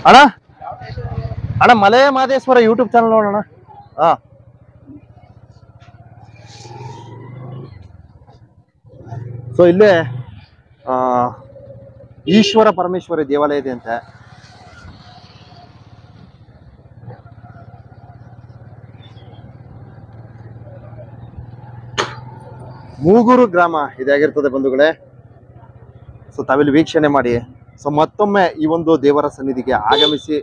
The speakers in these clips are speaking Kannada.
ಅಣ್ಣ ಅಣ್ಣ ಮಲೆ ಮಾದೇಶ್ವರ ಯೂಟ್ಯೂಬ್ ಚಾನಲ್ ನೋಡೋಣ. ಹಾ ಸೊ ಇಲ್ಲೇ ಈಶ್ವರ ಪರಮೇಶ್ವರಿ ದೇವಾಲಯ ಇದೆ ಅಂತೆ. ಮೂಗೂರು ಗ್ರಾಮ ಇದಾಗಿರ್ತದೆ ಬಂಧುಗಳೇ. ಸೊ ತಾವಿಲ್ಲಿ ವೀಕ್ಷಣೆ ಮಾಡಿ. ಸೊ ಮತ್ತೊಮ್ಮೆ ಈ ಒಂದು ದೇವರ ಸನ್ನಿಧಿಗೆ ಆಗಮಿಸಿ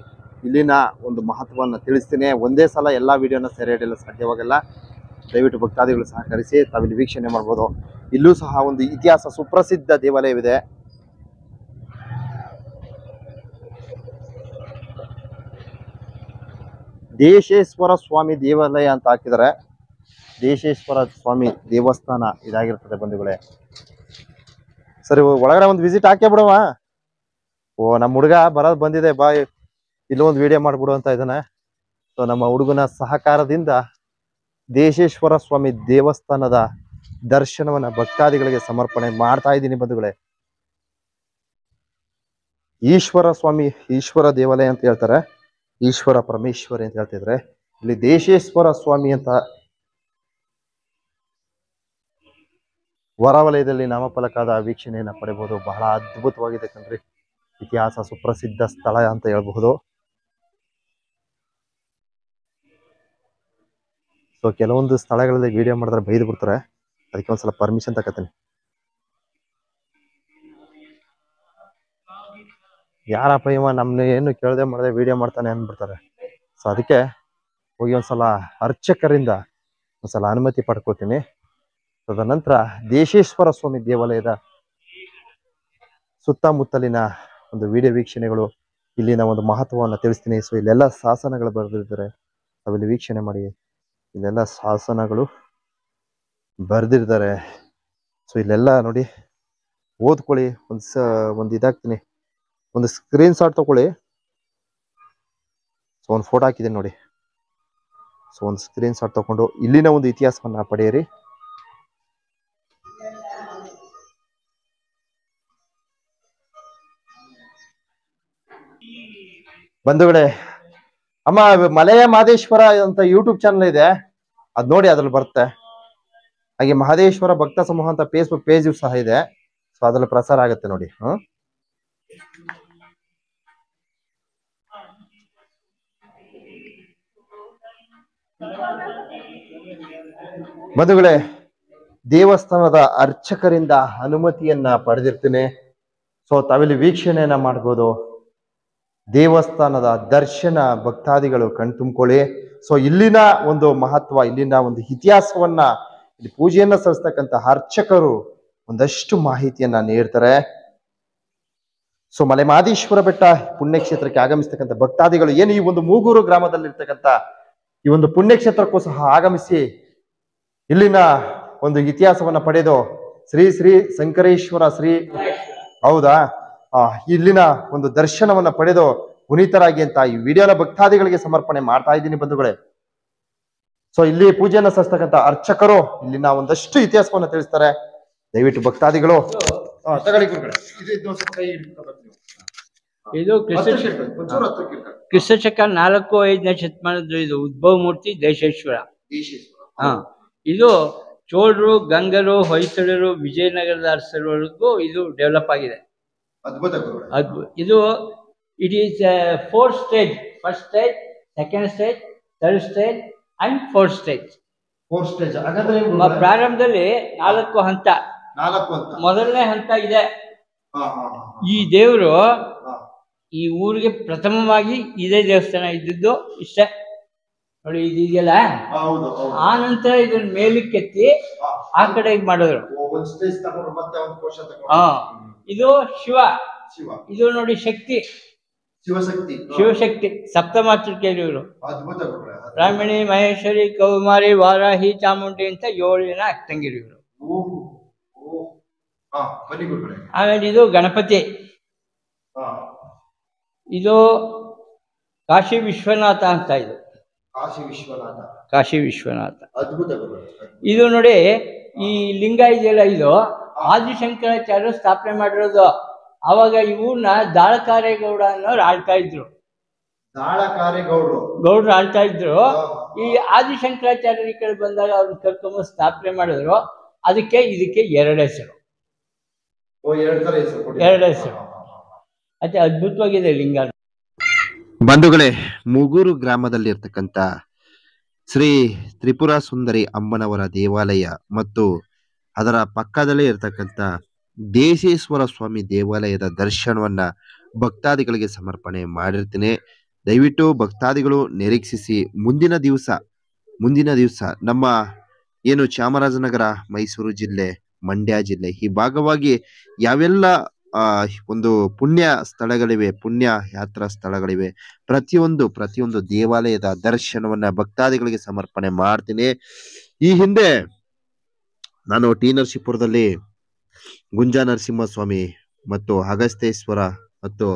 ಇಲ್ಲಿನ ಒಂದು ಮಹತ್ವವನ್ನು ತಿಳಿಸ್ತೀನಿ. ಒಂದೇ ಸಲ ಎಲ್ಲ ವಿಡಿಯೋನ ಸೆರೆ ಹಿಡಿಯಲು ಸಾಧ್ಯವಾಗಲ್ಲ. ದಯವಿಟ್ಟು ಭಕ್ತಾದಿಗಳು ಸಹಕರಿಸಿ ತಾವಿಲ್ಲಿ ವೀಕ್ಷಣೆ ಮಾಡ್ಬೋದು. ಇಲ್ಲೂ ಸಹ ಒಂದು ಇತಿಹಾಸ ಸುಪ್ರಸಿದ್ಧ ದೇವಾಲಯವಿದೆ. ದೇಶೇಶ್ವರ ಸ್ವಾಮಿ ದೇವಾಲಯ ಅಂತ ಹಾಕಿದರೆ ದೇಶೇಶ್ವರ ಸ್ವಾಮಿ ದೇವಸ್ಥಾನ ಇದಾಗಿರ್ತದೆ ಬಂಧುಗಳೇ. ಸರಿ ಒಳಗಡೆ ಒಂದು ವಿಸಿಟ್ ಹಾಕೇ ಬಿಡವ. ಓ ನಮ್ಮ ಹುಡುಗ ಬರೋದು ಬಂದಿದೆ, ಬಾ ಇಲ್ಲೊಂದು ವಿಡಿಯೋ ಮಾಡ್ಬಿಡು ಅಂತ ಇದ್ದಾನೆ. ಸೊ ನಮ್ಮ ಹುಡುಗನ ಸಹಕಾರದಿಂದ ದೇಶೇಶ್ವರ ಸ್ವಾಮಿ ದೇವಸ್ಥಾನದ ದರ್ಶನವನ್ನ ಭಕ್ತಾದಿಗಳಿಗೆ ಸಮರ್ಪಣೆ ಮಾಡ್ತಾ ಇದ್ದೀನಿ ಬಂಧುಗಳೇ. ಈಶ್ವರ ಸ್ವಾಮಿ ಈಶ್ವರ ದೇವಾಲಯ ಅಂತ ಹೇಳ್ತಾರೆ, ಈಶ್ವರ ಪರಮೇಶ್ವರಿ ಅಂತ ಹೇಳ್ತಿದ್ರೆ, ಇಲ್ಲಿ ದೇಶೇಶ್ವರ ಸ್ವಾಮಿ ಅಂತ ಹೊರವಲಯದಲ್ಲಿ ನಾಮಫಲಕಾದ ವೀಕ್ಷಣೆಯನ್ನ ಪಡೆಯಬಹುದು. ಬಹಳ ಅದ್ಭುತವಾಗಿದೆ ಕಣ್ರಿ. ಇತಿಹಾಸ ಸುಪ್ರಸಿದ್ಧ ಸ್ಥಳ ಅಂತ ಹೇಳ್ಬಹುದು. ಸೊ ಕೆಲವೊಂದು ಸ್ಥಳಗಳಲ್ಲಿ ವಿಡಿಯೋ ಮಾಡಿದ್ರೆ ಬೈದು ಬಿಡ್ತಾರೆ, ಅದಕ್ಕೆ ಒಂದ್ಸಲ ಪರ್ಮಿಷನ್ ತಗೋತೀನಿ. ಯಾರಪ್ಪ ಇವ ನಮ್ನ ಏನು ಕೇಳದೆ ಮಾಡದೆ ವಿಡಿಯೋ ಮಾಡ್ತಾನೆ ಅಂದ್ಬಿಡ್ತಾರೆ. ಸೊ ಅದಕ್ಕೆ ಹೋಗಿ ಒಂದ್ಸಲ ಅರ್ಚಕರಿಂದ ಒಂದ್ಸಲ ಅನುಮತಿ ಪಡ್ಕೊಳ್ತೀನಿ. ತದನಂತರ ದೇಶೇಶ್ವರ ಸ್ವಾಮಿ ದೇವಾಲಯದ ಸುತ್ತಮುತ್ತಲಿನ ಒಂದು ವಿಡಿಯೋ ವೀಕ್ಷಣೆಗಳು, ಇಲ್ಲಿನ ಒಂದು ಮಹತ್ವವನ್ನು ತಿಳಿಸ್ತೀನಿ. ಸೊ ಇಲ್ಲೆಲ್ಲ ಶಾಸನಗಳು ಬರೆದಿರ್ತಾರೆ, ಅವೆಲ್ಲ ವೀಕ್ಷಣೆ ಮಾಡಿ. ಇಲ್ಲೆಲ್ಲ ಶಾಸನಗಳು ಬರೆದಿರ್ತಾರೆ. ಸೊ ಇಲ್ಲೆಲ್ಲ ನೋಡಿ, ಓದ್ಕೊಳ್ಳಿ. ಒಂದು ಇದಾಗ್ತೀನಿ, ಒಂದು ಸ್ಕ್ರೀನ್ ಶಾಟ್ ತಗೊಳ್ಳಿ. ಸೊ ಒಂದು ಫೋಟೋ ಹಾಕಿದ್ದೀನಿ ನೋಡಿ. ಸೊ ಒಂದು ಸ್ಕ್ರೀನ್ ಶಾಟ್ ತಗೊಂಡು ಇಲ್ಲಿನ ಒಂದು ಇತಿಹಾಸವನ್ನ ಪಡೆಯಿರಿ. ಬಂಧುಗಳೇ, ಅಮ್ಮ ಮಲೆಯ ಮಾದೇಶ್ವರ ಅಂತ ಯೂಟ್ಯೂಬ್ ಚಾನಲ್ ಇದೆ, ಅದ್ ನೋಡಿ, ಅದ್ರಲ್ಲಿ ಬರುತ್ತೆ. ಹಾಗೆ ಮಹದೇಶ್ವರ ಭಕ್ತ ಸಮೂಹ ಅಂತ ಫೇಸ್ಬುಕ್ ಪೇಜ್ ಸಹ ಇದೆ. ಸೊ ಅದ್ರಲ್ಲಿ ಪ್ರಸಾರ ಆಗುತ್ತೆ ನೋಡಿ. ಬಂಧುಗಳೇ, ದೇವಸ್ಥಾನದ ಅರ್ಚಕರಿಂದ ಅನುಮತಿಯನ್ನ ಪಡೆದಿರ್ತೀನಿ. ಸೊ ತಾವಿಲ್ಲಿ ವೀಕ್ಷಣೆಯನ್ನ ಮಾಡ್ಬೋದು. ದೇವಸ್ಥಾನದ ದರ್ಶನ ಭಕ್ತಾದಿಗಳು ಕಣ್ತುಂಬ್ಕೊಳ್ಳಿ. ಸೊ ಇಲ್ಲಿನ ಒಂದು ಮಹತ್ವ, ಇಲ್ಲಿನ ಒಂದು ಇತಿಹಾಸವನ್ನ, ಇಲ್ಲಿ ಪೂಜೆಯನ್ನ ಸಲ್ಲಿಸ್ತಕ್ಕಂಥ ಅರ್ಚಕರು ಒಂದಷ್ಟು ಮಾಹಿತಿಯನ್ನ ನೀಡ್ತಾರೆ. ಸೊ ಮಲೆ ಮಹದೇಶ್ವರ ಬೆಟ್ಟ ಪುಣ್ಯಕ್ಷೇತ್ರಕ್ಕೆ ಆಗಮಿಸ್ತಕ್ಕಂಥ ಭಕ್ತಾದಿಗಳು ಏನು ಈ ಒಂದು ಮೂಗೂರು ಗ್ರಾಮದಲ್ಲಿರ್ತಕ್ಕಂಥ ಈ ಒಂದು ಪುಣ್ಯಕ್ಷೇತ್ರಕ್ಕೂ ಸಹ ಆಗಮಿಸಿ ಇಲ್ಲಿನ ಒಂದು ಇತಿಹಾಸವನ್ನ ಪಡೆದು ಶ್ರೀ ಶ್ರೀ ಶಂಕರೇಶ್ವರ ಶ್ರೀ ಹೌದಾ ಇಲ್ಲಿನ ಒಂದು ದರ್ಶನವನ್ನ ಪಡೆದು ಪುನೀತರಾಗಿ ಅಂತ ಈ ವಿಡಿಯೋನ ಭಕ್ತಾದಿಗಳಿಗೆ ಸಮರ್ಪಣೆ ಮಾಡ್ತಾ ಇದ್ದೀನಿ ಬಂಧುಗಳೇ. ಸೊ ಇಲ್ಲಿ ಪೂಜೆಯನ್ನ ಸಲ್ಲಿಸ್ತಕ್ಕಂಥ ಅರ್ಚಕರು ಇಲ್ಲಿನ ಒಂದಷ್ಟು ಇತಿಹಾಸವನ್ನ ತಿಳಿಸ್ತಾರೆ. ದಯವಿಟ್ಟು ಭಕ್ತಾದಿಗಳು ಇದು ಕ್ರಿಸ್ತಶಕ 4-5ನೇ ಶತಮಾನದ ಇದು ಉದ್ಭವ ಮೂರ್ತಿ ದೇಶೇಶ್ವರ. ಇದು ಚೋಳರು, ಗಂಗರು, ಹೊಯ್ಸಳರು, ವಿಜಯನಗರದ ಅರಸರವರೆಗೂ ಇದು ಡೆವಲಪ್ ಆಗಿದೆ. ಇದು it is 4 stage. First stage, second stage, third stage and fourth stage. ಪ್ರಾರಂಭದಲ್ಲಿ 4 ಹಂತ. ಮೊದಲನೇ ಹಂತ ಇದೆ. ಈ ದೇವರು ಈ ಊರಿಗೆ ಪ್ರಥಮವಾಗಿ ಇದೇ ದೇವಸ್ಥಾನ ಇದ್ದಿದ್ದು ಇಷ್ಟೇ ನೋಡಿ, ಇದೆಯಲ್ಲ. ಆ ನಂತರ ಇದನ್ನ ಮೇಲಕ್ಕೆತ್ತಿ ಆ ಕಡೆ ಮಾಡಿದ್ರು. ಇದು ಶಿವ, ಇದು ನೋಡಿ ಶಕ್ತಿ, ಶಿವಶಕ್ತಿ ಸಪ್ತಮಾತೃಕೆಯಲ್ಲಿ ಇವರು ಬ್ರಾಹ್ಮಣಿ, ಮಹೇಶ್ವರಿ, ಕೌಮಾರಿ, ವಾರಾಹಿ, ಚಾಮುಂಡಿ ಅಂತ 7 ಜನ ಅಕ್ಕಂಗಿರು ಇವರು. ಆಮೇಲೆ ಇದು ಗಣಪತಿ, ಇದು ಕಾಶಿ ವಿಶ್ವನಾಥ ಅಂತ. ಇದು ಕಾಶಿ ವಿಶ್ವನಾಥ. ಇದು ನೋಡಿ, ಈ ಲಿಂಗ ಇದೆಯಲ್ಲ, ಇದು ಆದಿಶಂಕರಾಚಾರ್ಯರು ಸ್ಥಾಪನೆ ಮಾಡಿರೋದು. ಅವಾಗ ಇವನ್ನ ದಾಳಕಾರೇಗೌಡ ಅನ್ನೋರು ಆಳ್ತಾ ಇದ್ರು. ಗೌಡ್ರು ಆಳ್ತಾ ಇದ್ರು. ಈ ಆದಿಶಂಕರಾಚಾರ್ಯರ ಕಡೆ ಬಂದಾಗ ಅವ್ರನ್ನ ಕರ್ಕೊಂಬ ಸ್ಥಾಪನೆ ಮಾಡಿದ್ರು. ಅದಕ್ಕೆ ಇದಕ್ಕೆ ಎರಡು ಹೆಸರು. ಅದೇ ಅದ್ಭುತವಾಗಿದೆ ಲಿಂಗ. ಬಂಧುಗಳೇ, ಮೂಗೂರು ಗ್ರಾಮದಲ್ಲಿ ಇರ್ತಕ್ಕಂಥ ಶ್ರೀ ತ್ರಿಪುರ ಸುಂದರಿ ಅಮ್ಮನವರ ದೇವಾಲಯ ಮತ್ತು ಅದರ ಪಕ್ಕದಲ್ಲೇ ಇರತಕ್ಕಂಥ ದೇಶೇಶ್ವರ ಸ್ವಾಮಿ ದೇವಾಲಯದ ದರ್ಶನವನ್ನ ಭಕ್ತಾದಿಗಳಿಗೆ ಸಮರ್ಪಣೆ ಮಾಡಿರ್ತೀನಿ. ದಯವಿಟ್ಟು ಭಕ್ತಾದಿಗಳು ನಿರೀಕ್ಷಿಸಿ. ಮುಂದಿನ ದಿವಸ ನಮ್ಮ ಏನು ಚಾಮರಾಜನಗರ, ಮೈಸೂರು ಜಿಲ್ಲೆ, ಮಂಡ್ಯ ಜಿಲ್ಲೆ ಈ ಭಾಗವಾಗಿ ಯಾವೆಲ್ಲ ಒಂದು ಪುಣ್ಯ ಸ್ಥಳಗಳಿವೆ, ಪುಣ್ಯ ಯಾತ್ರಾ ಸ್ಥಳಗಳಿವೆ, ಪ್ರತಿಯೊಂದು ದೇವಾಲಯದ ದರ್ಶನವನ್ನ ಭಕ್ತಾದಿಗಳಿಗೆ ಸಮರ್ಪಣೆ ಮಾಡ್ತೀನಿ. ಈ ಹಿಂದೆ ನಾನು ಟಿ ನರಸೀಪುರದಲ್ಲಿ ಗುಂಜ ನರಸಿಂಹಸ್ವಾಮಿ ಮತ್ತು ಅಗಸ್ತೇಶ್ವರ ಮತ್ತು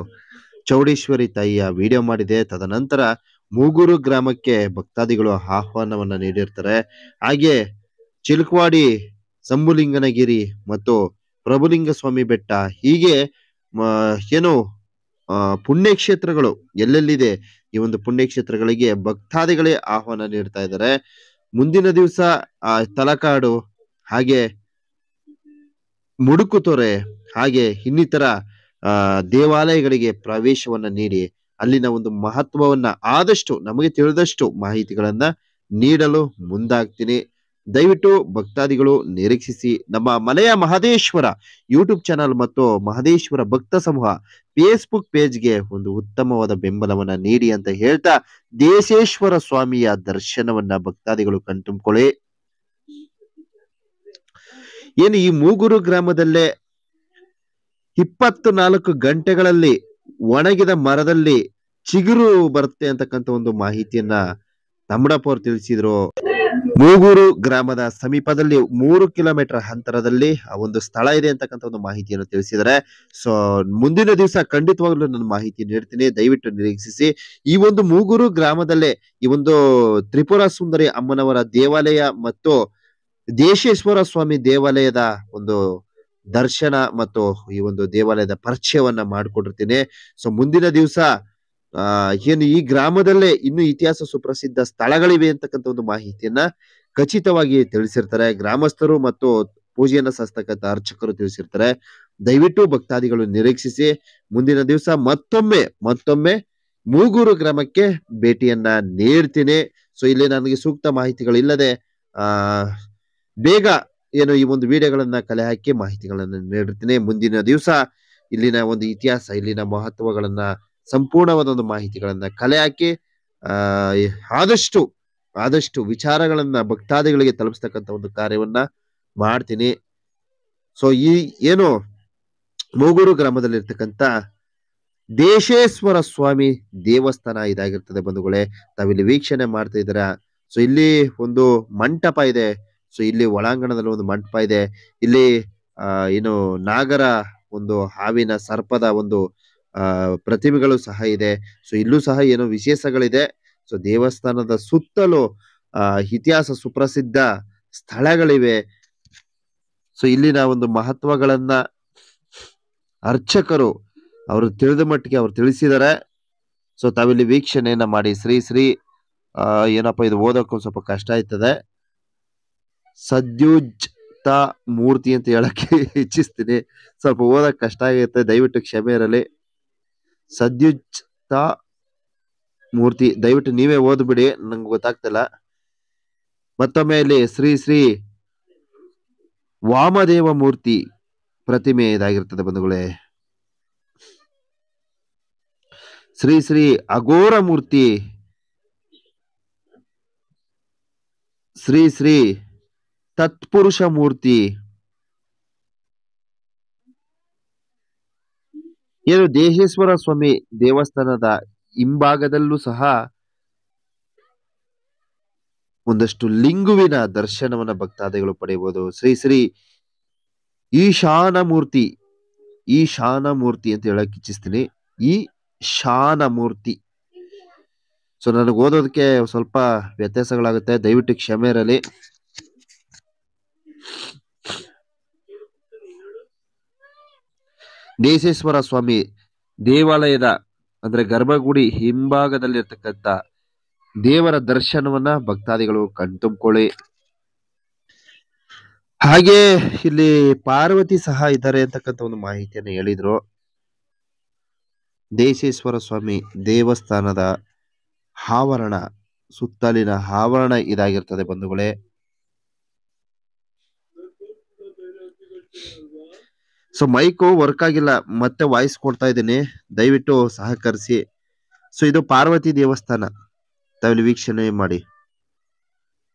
ಚೌಡೇಶ್ವರಿ ತಾಯಿಯ ವಿಡಿಯೋ ಮಾಡಿದೆ. ತದನಂತರ ಮೂಗೂರು ಗ್ರಾಮಕ್ಕೆ ಭಕ್ತಾದಿಗಳು ಆಹ್ವಾನವನ್ನ ನೀಡಿರ್ತಾರೆ. ಹಾಗೆ ಚಿಲುಕವಾಡಿ, ಸಂಬುಲಿಂಗನಗಿರಿ ಮತ್ತು ಪ್ರಭುಲಿಂಗ ಸ್ವಾಮಿ ಬೆಟ್ಟ, ಹೀಗೆ ಏನು ಪುಣ್ಯಕ್ಷೇತ್ರಗಳು ಎಲ್ಲೆಲ್ಲಿದೆ ಈ ಒಂದು ಪುಣ್ಯಕ್ಷೇತ್ರಗಳಿಗೆ ಭಕ್ತಾದಿಗಳೇ ಆಹ್ವಾನ ನೀಡ್ತಾ ಇದ್ದಾರೆ. ಮುಂದಿನ ದಿವಸ ತಲಕಾಡು, ಹಾಗೆ ಮುಡುಕುತೊರೆ, ಹಾಗೆ ಇನ್ನಿತರ ದೇವಾಲಯಗಳಿಗೆ ಪ್ರವೇಶವನ್ನ ನೀಡಿ ಅಲ್ಲಿನ ಒಂದು ಮಹತ್ವವನ್ನ ಆದಷ್ಟು ನಮಗೆ ತಿಳಿದಷ್ಟು ಮಾಹಿತಿಗಳನ್ನ ನೀಡಲು ಮುಂದಾಗ್ತೀನಿ. ದಯವಿಟ್ಟು ಭಕ್ತಾದಿಗಳು ನಿರೀಕ್ಷಿಸಿ. ನಮ್ಮ ಮನೆಯ ಮಹದೇಶ್ವರ ಯೂಟ್ಯೂಬ್ ಚಾನಲ್ ಮತ್ತು ಮಹದೇಶ್ವರ ಭಕ್ತ ಸಮೂಹ ಫೇಸ್ಬುಕ್ ಪೇಜ್ಗೆ ಒಂದು ಉತ್ತಮವಾದ ಬೆಂಬಲವನ್ನ ನೀಡಿ ಅಂತ ಹೇಳ್ತಾ, ದೇಶೇಶ್ವರ ಸ್ವಾಮಿಯ ದರ್ಶನವನ್ನ ಭಕ್ತಾದಿಗಳು ಕಣ್ತುಂಬಿಕೊಳ್ಳಿ. ಏನು ಈ ಮೂಗೂರು ಗ್ರಾಮದಲ್ಲೇ 24 ಗಂಟೆಗಳಲ್ಲಿ ಒಣಗಿದ ಮರದಲ್ಲಿ ಚಿಗುರು ಬರುತ್ತೆ ಅಂತಕ್ಕಂಥ ಒಂದು ಮಾಹಿತಿಯನ್ನ ತಮ್ಮಡಪ್ಪ ಅವರು ತಿಳಿಸಿದ್ರು. ಮೂಗೂರು ಗ್ರಾಮದ ಸಮೀಪದಲ್ಲಿ 3 ಕಿಲೋಮೀಟರ್ ಅಂತರದಲ್ಲಿ ಆ ಒಂದು ಸ್ಥಳ ಇದೆ ಅಂತಕ್ಕಂಥ ಒಂದು ಮಾಹಿತಿಯನ್ನು ತಿಳಿಸಿದ್ದಾರೆ. ಸೊ ಮುಂದಿನ ದಿವಸ ಖಂಡಿತವಾಗ್ಲೂ ನಾನು ಮಾಹಿತಿ ನೀಡ್ತೀನಿ, ದಯವಿಟ್ಟು ನಿರೀಕ್ಷಿಸಿ. ಈ ಒಂದು ಮೂಗೂರು ಗ್ರಾಮದಲ್ಲೇ ಈ ಒಂದು ತ್ರಿಪುರ ಸುಂದರಿ ಅಮ್ಮನವರ ದೇವಾಲಯ ಮತ್ತು ದೇಶೇಶ್ವರ ಸ್ವಾಮಿ ದೇವಾಲಯದ ಒಂದು ದರ್ಶನ ಮತ್ತು ಈ ಒಂದು ದೇವಾಲಯದ ಪರಿಚಯವನ್ನ ಮಾಡಿಕೊಟ್ಟಿರ್ತೀನಿ. ಸೊ ಮುಂದಿನ ದಿವಸ ಏನು ಈ ಗ್ರಾಮದಲ್ಲೇ ಇನ್ನು ಇತಿಹಾಸ ಸುಪ್ರಸಿದ್ಧ ಸ್ಥಳಗಳಿವೆ ಅಂತಕ್ಕಂಥ ಒಂದು ಮಾಹಿತಿಯನ್ನ ಖಚಿತವಾಗಿ ತಿಳಿಸಿರ್ತಾರೆ ಗ್ರಾಮಸ್ಥರು ಮತ್ತು ಪೂಜೆಯನ್ನ ಸಲ್ಲಿಸ್ತಕ್ಕಂಥ ಅರ್ಚಕರು ತಿಳಿಸಿರ್ತಾರೆ. ದಯವಿಟ್ಟು ಭಕ್ತಾದಿಗಳು ನಿರೀಕ್ಷಿಸಿ. ಮುಂದಿನ ದಿವಸ ಮತ್ತೊಮ್ಮೆ ಮೂಗೂರು ಗ್ರಾಮಕ್ಕೆ ಭೇಟಿಯನ್ನ ನೀಡ್ತೀನಿ. ಸೊ ಇಲ್ಲಿ ನನಗೆ ಸೂಕ್ತ ಮಾಹಿತಿಗಳಿಲ್ಲದೆ ಬೇಗ ಏನು ಈ ಒಂದು ವಿಡಿಯೋಗಳನ್ನ ಕಲೆ ಹಾಕಿ ಮಾಹಿತಿಗಳನ್ನ ನೀಡಿರ್ತೀನಿ. ಮುಂದಿನ ದಿವಸ ಇಲ್ಲಿನ ಒಂದು ಇತಿಹಾಸ, ಇಲ್ಲಿನ ಮಹತ್ವಗಳನ್ನ, ಸಂಪೂರ್ಣವಾದ ಒಂದು ಮಾಹಿತಿಗಳನ್ನ ಕಲೆ ಹಾಕಿ ಆದಷ್ಟು ವಿಚಾರಗಳನ್ನ ಭಕ್ತಾದಿಗಳಿಗೆ ತಲುಪಿಸ್ತಕ್ಕಂಥ ಒಂದು ಕಾರ್ಯವನ್ನ ಮಾಡ್ತೀನಿ. ಸೊ ಈ ಏನು ಮೂಗೂರು ಗ್ರಾಮದಲ್ಲಿ ಇರ್ತಕ್ಕಂಥ ದೇಶೇಶ್ವರ ಸ್ವಾಮಿ ದೇವಸ್ಥಾನ ಇದಾಗಿರ್ತದೆ ಬಂಧುಗಳೇ. ತಾವಿಲ್ಲಿ ವೀಕ್ಷಣೆ ಮಾಡ್ತಾ ಇದ್ದೀರಾ. ಸೊ ಇಲ್ಲಿ ಒಂದು ಮಂಟಪ ಇದೆ. ಸೊ ಇಲ್ಲಿ ಒಳಾಂಗಣದಲ್ಲಿ ಒಂದು ಮಂಟಪ ಇದೆ. ಇಲ್ಲಿ ಏನು ನಾಗರ ಒಂದು ಹಾವಿನ ಸರ್ಪದ ಒಂದು ಪ್ರತಿಮೆಗಳು ಸಹ ಇದೆ. ಸೊ ಇಲ್ಲೂ ಸಹ ಏನೋ ವಿಶೇಷಗಳಿದೆ. ಸೊ ದೇವಸ್ಥಾನದ ಸುತ್ತಲೂ ಇತಿಹಾಸ ಸುಪ್ರಸಿದ್ಧ ಸ್ಥಳಗಳಿವೆ. ಸೊ ಇಲ್ಲಿನ ಒಂದು ಮಹತ್ವಗಳನ್ನ ಅರ್ಚಕರು ಅವರು ತಿಳಿದ ಮಟ್ಟಿಗೆ ಅವ್ರು ತಿಳಿಸಿದ್ದಾರೆ. ಸೊ ತಾವಿಲ್ಲಿ ವೀಕ್ಷಣೆಯನ್ನ ಮಾಡಿ. ಶ್ರೀ ಏನಪ್ಪಾ ಇದು ಓದೋಕೆ ಸ್ವಲ್ಪ ಕಷ್ಟ ಆಯ್ತದೆ. ಸದ್ಯುಜ್ತ ಮೂರ್ತಿ ಅಂತ ಹೇಳಕ್ಕೆ ಇಚ್ಛಿಸ್ತೀನಿ, ಸ್ವಲ್ಪ ಓದಕ್ ಕಷ್ಟ ಆಗೈತೆ, ದಯವಿಟ್ಟು ಕ್ಷಮೆ ಇರಲಿ. ಸದ್ಯುಜ್ತ ಮೂರ್ತಿ, ದಯವಿಟ್ಟು ನೀವೇ ಓದ್ಬಿಡಿ, ನಂಗೆ ಗೊತ್ತಾಗ್ತಿಲ್ಲ. ಮತ್ತೊಮ್ಮೆ ಇಲ್ಲಿ ಶ್ರೀ ವಾಮದೇವ ಮೂರ್ತಿ ಪ್ರತಿಮೆ ಇದಾಗಿರ್ತದೆ ಬಂಧುಗಳೇ. ಶ್ರೀ ಅಘೋರ ಮೂರ್ತಿ, ಶ್ರೀ ತತ್ಪುರುಷ ಮೂರ್ತಿ, ಏನು ದೇಶೇಶ್ವರ ಸ್ವಾಮಿ ದೇವಸ್ಥಾನದ ಹಿಂಭಾಗದಲ್ಲೂ ಸಹ ಒಂದಷ್ಟು ಲಿಂಗುವಿನ ದರ್ಶನವನ್ನ ಭಕ್ತಾದಿಗಳು ಪಡೆಯಬಹುದು. ಶ್ರೀ ಈಶಾನ ಮೂರ್ತಿ ಅಂತ ಹೇಳಕ್ ಇಚ್ಛಿಸ್ತೀನಿ. ಈಶಾನ ಮೂರ್ತಿ. ಸೊ ನನಗೆ ಓದೋದಕ್ಕೆ ಸ್ವಲ್ಪ ವ್ಯತ್ಯಾಸಗಳಾಗುತ್ತೆ, ದಯವಿಟ್ಟು ಕ್ಷಮೆ ಇರಲಿ. ದೇಶೇಶ್ವರ ಸ್ವಾಮಿ ದೇವಾಲಯದ ಅಂದ್ರೆ ಗರ್ಭಗುಡಿ ಹಿಂಭಾಗದಲ್ಲಿರ್ತಕ್ಕಂಥ ದೇವರ ದರ್ಶನವನ್ನ ಭಕ್ತಾದಿಗಳು ಕಣ್ತುಂಬ್ಕೊಳ್ಳಿ. ಹಾಗೆ ಇಲ್ಲಿ ಪಾರ್ವತಿ ಸಹ ಇದ್ದಾರೆ ಅಂತಕ್ಕಂಥ ಒಂದು ಮಾಹಿತಿಯನ್ನು ಹೇಳಿದ್ರು. ದೇಶೇಶ್ವರ ಸ್ವಾಮಿ ದೇವಸ್ಥಾನದ ಆವರಣ, ಸುತ್ತಲಿನ ಆವರಣ ಇದಾಗಿರ್ತದೆ ಬಂಧುಗಳೇ. ಸೊ ಮೈಕು ವರ್ಕ್ ಆಗಿಲ್ಲ, ಮತ್ತೆ ವಾಯ್ಸ್ ಕೊಡ್ತಾ ಇದ್ದೀನಿ, ದಯವಿಟ್ಟು ಸಹಕರಿಸಿ. ಸೊ ಇದು ಪಾರ್ವತಿ ದೇವಸ್ಥಾನ, ತಾವಿಲ್ಲಿ ವೀಕ್ಷಣೆ ಮಾಡಿ.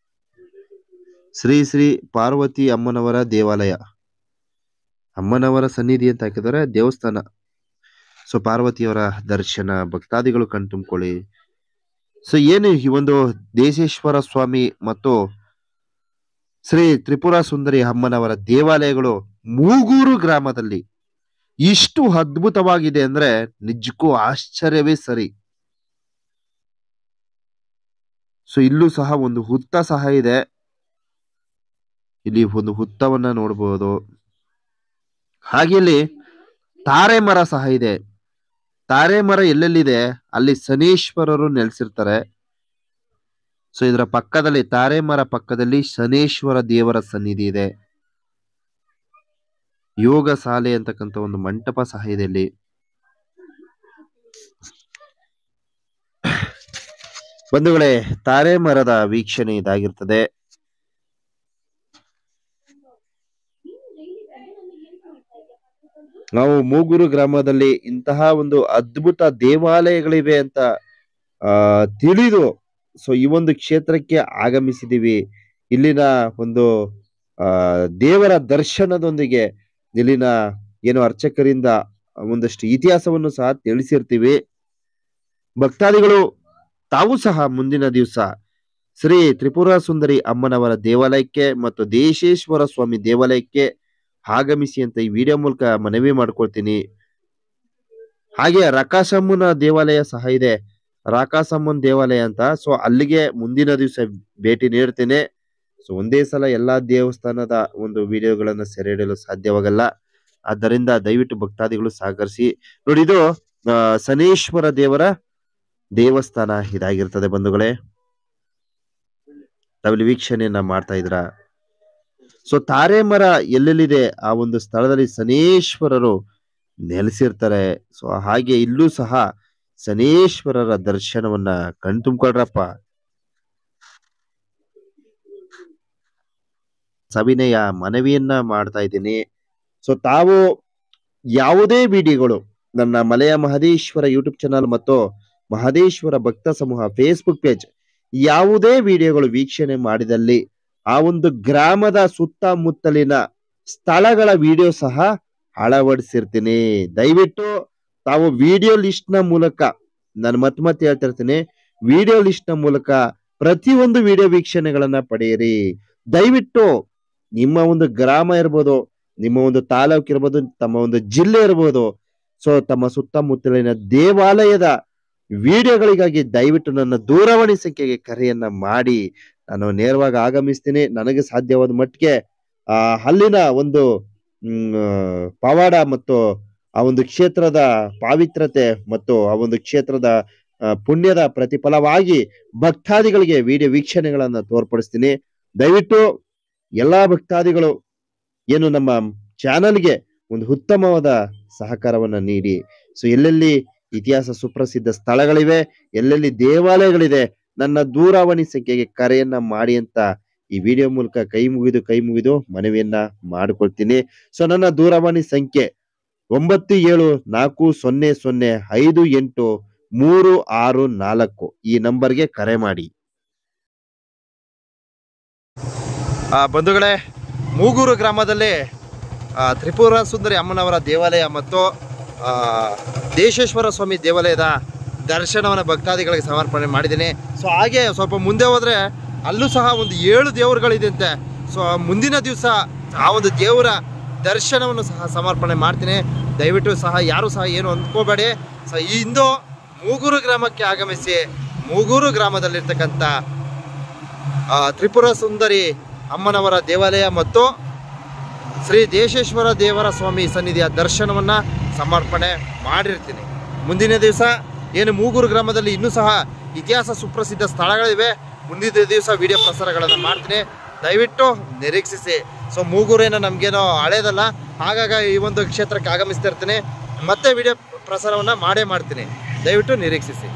ಶ್ರೀ ಶ್ರೀ ಪಾರ್ವತಿ ಅಮ್ಮನವರ ದೇವಾಲಯ, ಅಮ್ಮನವರ ಸನ್ನಿಧಿ ಅಂತ ಹಾಕಿದರೆ ದೇವಸ್ಥಾನ. ಸೊ ಪಾರ್ವತಿಯವರ ದರ್ಶನ ಭಕ್ತಾದಿಗಳು ಕಣ್ತುಂಬ್ಕೊಳ್ಳಿ. ಸೊ ಏನು ಈ ಒಂದು ದೇಶೇಶ್ವರ ಸ್ವಾಮಿ ಮತ್ತು ಶ್ರೀ ತ್ರಿಪುರ ಸುಂದರಿ ಅಮ್ಮನವರ ದೇವಾಲಯಗಳು ಮೂಗೂರು ಗ್ರಾಮದಲ್ಲಿ ಇಷ್ಟು ಅದ್ಭುತವಾಗಿದೆ ಅಂದ್ರೆ ನಿಜಕ್ಕೂ ಆಶ್ಚರ್ಯವೇ ಸರಿ. ಸೊ ಇಲ್ಲೂ ಸಹ ಒಂದು ಹುತ್ತ ಸಹ ಇದೆ, ಇಲ್ಲಿ ಒಂದು ಹುತ್ತವನ್ನ ನೋಡಬಹುದು. ಹಾಗೆ ಇಲ್ಲಿ ತಾರೆ ಮರ ಸಹ ಇದೆ. ತಾರೆ ಮರ ಎಲ್ಲೆಲ್ಲಿದೆ ಅಲ್ಲಿ ಶನೇಶ್ವರರು ನೆಲೆಸಿರ್ತಾರೆ. ಸೊ ಇದರ ಪಕ್ಕದಲ್ಲಿ, ತಾರೆ ಮರ ಪಕ್ಕದಲ್ಲಿ ಶನೇಶ್ವರ ದೇವರ ಸನ್ನಿಧಿ ಇದೆ. ಯೋಗ ಶಾಲೆ ಅಂತಕ್ಕಂಥ ಒಂದು ಮಂಟಪ ಸಹ ಇದೆ ಇಲ್ಲಿ. ಬಂಧುಗಳೇ, ತಾರೆ ಮರದ ವೀಕ್ಷಣೆ ಇದಾಗಿರ್ತದೆ. ನಾವು ಮೂಗೂರು ಗ್ರಾಮದಲ್ಲಿ ಇಂತಹ ಒಂದು ಅದ್ಭುತ ದೇವಾಲಯಗಳಿವೆ ಅಂತ ತಿಳಿದು ಸೊ ಈ ಒಂದು ಕ್ಷೇತ್ರಕ್ಕೆ ಆಗಮಿಸಿದೀವಿ. ಇಲ್ಲಿನ ಒಂದು ದೇವರ ದರ್ಶನದೊಂದಿಗೆ ಇಲ್ಲಿನ ಏನು ಅರ್ಚಕರಿಂದ ಒಂದಷ್ಟು ಇತಿಹಾಸವನ್ನು ಸಹ ತಿಳಿಸಿರ್ತೀವಿ. ಭಕ್ತಾದಿಗಳು ತಾವು ಸಹ ಮುಂದಿನ ದಿವಸ ಶ್ರೀ ತ್ರಿಪುರ ಸುಂದರಿ ಅಮ್ಮನವರ ದೇವಾಲಯಕ್ಕೆ ಮತ್ತು ದೇಶೇಶ್ವರ ಸ್ವಾಮಿ ದೇವಾಲಯಕ್ಕೆ ಆಗಮಿಸಿ ಅಂತ ಈ ವಿಡಿಯೋ ಮೂಲಕ ಮನವಿ ಮಾಡ್ಕೊಳ್ತೀನಿ. ಹಾಗೆ ರಾಕಾಸಮ್ಮನ ದೇವಾಲಯ ಸಹ ಇದೆ, ರಾಕಾಸಮ್ಮನ ದೇವಾಲಯ ಅಂತ. ಸೊ ಅಲ್ಲಿಗೆ ಮುಂದಿನ ದಿವಸ ಭೇಟಿ ನೀಡ್ತೇನೆ. ಸೊ ಒಂದೇ ಸಲ ಎಲ್ಲಾ ದೇವಸ್ಥಾನದ ಒಂದು ವಿಡಿಯೋಗಳನ್ನ ಸೆರೆ ಹಿಡಿಯಲು ಸಾಧ್ಯವಾಗಲ್ಲ. ಆದ್ದರಿಂದ ದಯವಿಟ್ಟು ಭಕ್ತಾದಿಗಳು ಸಹಕರಿಸಿ. ನೋಡಿ, ಇದು ಶನೇಶ್ವರ ದೇವರ ದೇವಸ್ಥಾನ ಇದಾಗಿರ್ತದೆ ಬಂಧುಗಳೇ. ತಾವಿಲ್ಲಿ ವೀಕ್ಷಣೆಯನ್ನ ಮಾಡ್ತಾ ಇದ್ರ. ಸೊ ತಾರೆ ಮರ ಎಲ್ಲೆಲ್ಲಿದೆ ಆ ಒಂದು ಸ್ಥಳದಲ್ಲಿ ಶನೇಶ್ವರರು ನೆಲೆಸಿರ್ತಾರೆ. ಸೊ ಹಾಗೆ ಇಲ್ಲೂ ಸಹ ಶನೇಶ್ವರರ ದರ್ಶನವನ್ನ ಕಣ್ತುಂಬ್ಕೊಳ್ರಪ್ಪ. ಸವಿನಯ ಮನವಿಯನ್ನ ಮಾಡ್ತಾ ಇದ್ದೀನಿ. ಸೊ ತಾವು ಯಾವುದೇ ವಿಡಿಯೋಗಳು ನನ್ನ ಮಲೆಯ ಮಹದೇಶ್ವರ ಯೂಟ್ಯೂಬ್ ಚಾನಲ್ ಮತ್ತು ಮಹದೇಶ್ವರ ಭಕ್ತ ಸಮೂಹ ಫೇಸ್ಬುಕ್ ಪೇಜ್ ಯಾವುದೇ ವಿಡಿಯೋಗಳು ವೀಕ್ಷಣೆ ಮಾಡಿದಲ್ಲಿ ಆ ಒಂದು ಗ್ರಾಮದ ಸುತ್ತಮುತ್ತಲಿನ ಸ್ಥಳಗಳ ವಿಡಿಯೋ ಸಹ ಅಳವಡಿಸಿರ್ತೀನಿ. ದಯವಿಟ್ಟು ತಾವು ವಿಡಿಯೋ ಲಿಸ್ಟ್ ನ ಮೂಲಕ, ನಾನು ಮತ್ತೆ ಹೇಳ್ತಾ ಇರ್ತೀನಿ, ವಿಡಿಯೋ ಲಿಸ್ಟ್ ನ ಮೂಲಕ ಪ್ರತಿಯೊಂದು ವಿಡಿಯೋ ವೀಕ್ಷಣೆಗಳನ್ನ ಪಡೆಯಿರಿ. ದಯವಿಟ್ಟು ನಿಮ್ಮ ಒಂದು ಗ್ರಾಮ ಇರ್ಬೋದು, ನಿಮ್ಮ ಒಂದು ತಾಲೂಕು ಇರ್ಬೋದು, ತಮ್ಮ ಒಂದು ಜಿಲ್ಲೆ ಇರ್ಬೋದು, ಸೊ ತಮ್ಮ ಸುತ್ತಮುತ್ತಲಿನ ದೇವಾಲಯದ ವಿಡಿಯೋಗಳಿಗಾಗಿ ದಯವಿಟ್ಟು ನನ್ನ ದೂರವಾಣಿ ಸಂಖ್ಯೆಗೆ ಕರೆಯನ್ನ ಮಾಡಿ ನಾನು ನೇರವಾಗಿ ಆಗಮಿಸ್ತೀನಿ. ನನಗೆ ಸಾಧ್ಯವಾದ ಮಟ್ಟಿಗೆ ಅಲ್ಲಿನ ಒಂದು ಪವಾಡ ಮತ್ತು ಆ ಒಂದು ಕ್ಷೇತ್ರದ ಪಾವಿತ್ರತೆ ಮತ್ತು ಆ ಒಂದು ಕ್ಷೇತ್ರದ ಪುಣ್ಯದ ಪ್ರತಿಫಲವಾಗಿ ಭಕ್ತಾದಿಗಳಿಗೆ ವಿಡಿಯೋ ವೀಕ್ಷಣೆಗಳನ್ನ ತೋರ್ಪಡಿಸ್ತೀನಿ. ದಯವಿಟ್ಟು ಎಲ್ಲಾ ಭಕ್ತಾದಿಗಳು ಏನು ನಮ್ಮ ಚಾನಲ್ಗೆ ಒಂದು ಉತ್ತಮವಾದ ಸಹಕಾರವನ್ನ ನೀಡಿ. ಸೊ ಎಲ್ಲೆಲ್ಲಿ ಇತಿಹಾಸ ಸುಪ್ರಸಿದ್ಧ ಸ್ಥಳಗಳಿವೆ, ಎಲ್ಲೆಲ್ಲಿ ದೇವಾಲಯಗಳಿದೆ, ನನ್ನ ದೂರವಾಣಿ ಸಂಖ್ಯೆಗೆ ಕರೆಯನ್ನ ಮಾಡಿ ಅಂತ ಈ ವಿಡಿಯೋ ಮೂಲಕ ಕೈ ಮುಗಿದು ಮನವಿಯನ್ನ ಮಾಡಿಕೊಳ್ತೀನಿ. ಸೊ ನನ್ನ ದೂರವಾಣಿ ಸಂಖ್ಯೆ 9740058364 ಈ ನಂಬರ್ಗೆ ಕರೆ ಮಾಡಿ. ಬಂಧುಗಳೇ, ಮೂಗೂರು ಗ್ರಾಮದಲ್ಲಿ ತ್ರಿಪುರ ಸುಂದರಿ ಅಮ್ಮನವರ ದೇವಾಲಯ ಮತ್ತು ದೇಶೇಶ್ವರ ಸ್ವಾಮಿ ದೇವಾಲಯದ ದರ್ಶನವನ್ನು ಭಕ್ತಾದಿಗಳಿಗೆ ಸಮರ್ಪಣೆ ಮಾಡಿದ್ದೀನಿ. ಸೊ ಹಾಗೆ ಸ್ವಲ್ಪ ಮುಂದೆ ಹೋದ್ರೆ ಅಲ್ಲೂ ಸಹ ಒಂದು 7 ದೇವರುಗಳಿದೆ. ಸೊ ಮುಂದಿನ ದಿವಸ ಆ ಒಂದು ದೇವರ ದರ್ಶನವನ್ನು ಸಹ ಸಮರ್ಪಣೆ ಮಾಡ್ತೀನಿ. ದಯವಿಟ್ಟು ಸಹ ಯಾರು ಸಹ ಏನು ಅಂದ್ಕೋಬೇಡಿ. ಸೊ ಇಂದು ಮೂಗೂರು ಗ್ರಾಮಕ್ಕೆ ಆಗಮಿಸಿ ಮೂಗೂರು ಗ್ರಾಮದಲ್ಲಿರ್ತಕ್ಕಂಥ ತ್ರಿಪುರ ಸುಂದರಿ ಅಮ್ಮನವರ ದೇವಾಲಯ ಮತ್ತು ಶ್ರೀ ದೇಶೇಶ್ವರ ದೇವರ ಸ್ವಾಮಿ ಸನ್ನಿಧಿಯ ದರ್ಶನವನ್ನು ಸಮರ್ಪಣೆ ಮಾಡಿರ್ತೀನಿ. ಮುಂದಿನ ದಿವಸ ಏನು ಮೂಗೂರು ಗ್ರಾಮದಲ್ಲಿ ಇನ್ನೂ ಸಹ ಇತಿಹಾಸ ಸುಪ್ರಸಿದ್ಧ ಸ್ಥಳಗಳಿವೆ. ಮುಂದಿನ ದಿವಸ ವಿಡಿಯೋ ಪ್ರಸಾರಗಳನ್ನು ಮಾಡ್ತೀನಿ, ದಯವಿಟ್ಟು ನಿರೀಕ್ಷಿಸಿ. ಸೊ ಮೂಗೂರೇನೋ ನಮಗೇನೋ ಹಳೇದಲ್ಲ, ಹಾಗಾಗಿ ಈ ಒಂದು ಕ್ಷೇತ್ರಕ್ಕೆ ಆಗಮಿಸ್ತಾ ಇರ್ತೀನಿ, ಮತ್ತೆ ವಿಡಿಯೋ ಪ್ರಸಾರವನ್ನು ಮಾಡೇ ಮಾಡ್ತೀನಿ, ದಯವಿಟ್ಟು ನಿರೀಕ್ಷಿಸಿ.